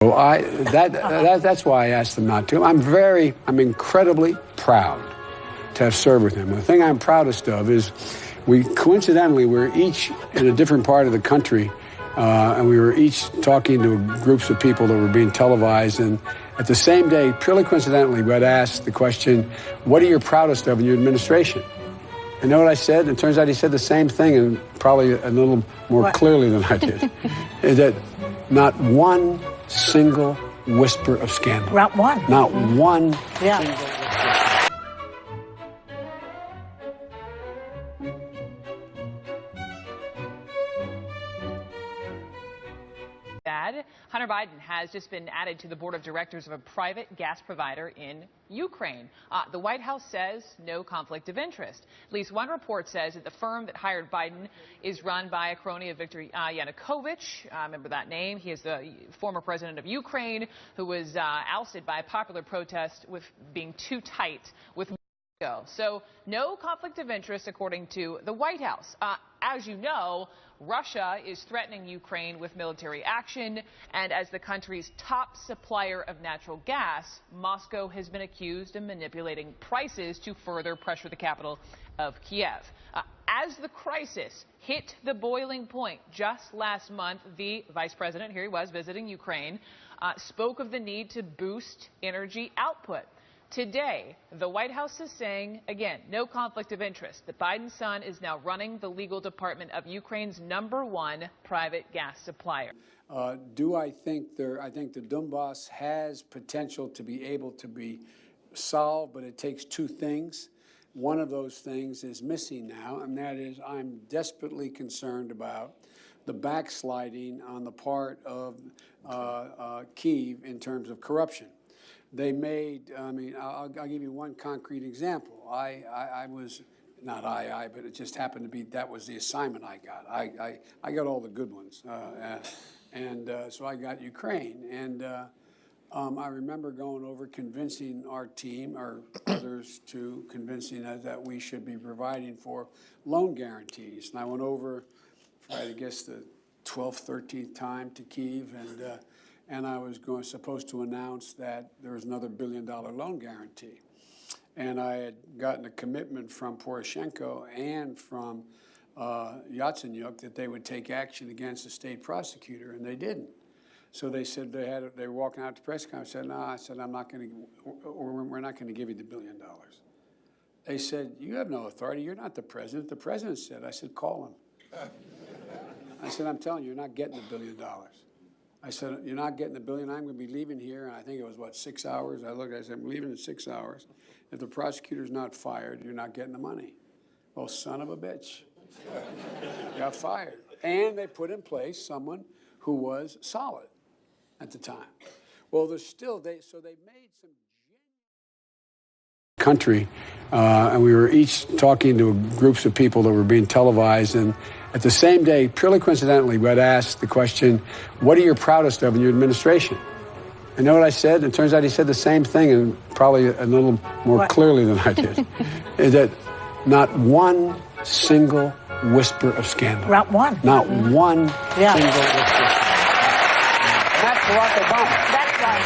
So that's why I asked them not to. I'm incredibly proud to have served with him. The thing I'm proudest of is coincidentally, we're each in a different part of the country, and we were each talking to groups of people that were being televised, and at the same day, purely coincidentally, we had asked the question, what are you proudest of in your administration? And you know what I said? It turns out he said the same thing, and probably a little more clearly than I did, is that not one single whisper of scandal. Not one. Not one Yeah. single whisper. Hunter Biden has just been added to the board of directors of a private gas provider in Ukraine. The White House says no conflict of interest. At least one report says that the firm that hired Biden is run by a crony of Viktor Yanukovych. Remember that name? He is the former president of Ukraine who was ousted by a popular protest with being too tight with Moscow. So no conflict of interest according to the White House. As you know, Russia is threatening Ukraine with military action, and as the country's top supplier of natural gas, Moscow has been accused of manipulating prices to further pressure the capital of Kiev. As the crisis hit the boiling point just last month, the vice president, here he was visiting Ukraine, spoke of the need to boost energy output. Today, the White House is saying, again, no conflict of interest, that Biden's son is now running the legal department of Ukraine's #1 private gas supplier. I think the Donbass has potential to be able to be solved, but it takes two things. One of those things is missing now, and that is I'm desperately concerned about the backsliding on the part of Kyiv in terms of corruption. They made, I'll give you one concrete example. I was, not but it just happened to be, that was the assignment I got. I got all the good ones. So I got Ukraine. And I remember going over convincing our team, or others too, convincing us that we should be providing for loan guarantees. And I went over for, I guess, the 12th, 13th time to Kyiv, and I was supposed to announce that there was another $1 billion loan guarantee. And I had gotten a commitment from Poroshenko and from Yatsenyuk that they would take action against the state prosecutor, and they didn't. So they said they were walking out to press conference. I said, no, we're not going to give you the $1 billion. They said, you have no authority. You're not the president. The president said. I said, call him. I said, I'm telling you, you're not getting the $1 billion. I said, you're not getting the $1 billion. I'm going to be leaving here. And I think it was, 6 hours? I said, I'm leaving in 6 hours. If the prosecutor's not fired, you're not getting the money. Well, son of a bitch. Got fired. And they put in place someone who was solid at the time. Well, they made some country, and we were each talking to groups of people that were being televised, and at the same day, purely coincidentally, we had asked the question, what are you proudest of in your administration? And you know what I said? It turns out he said the same thing, and probably a little more clearly than I did, is that not one single whisper of scandal. Not one. Not one single whisper. And that's Barack Obama. That's right.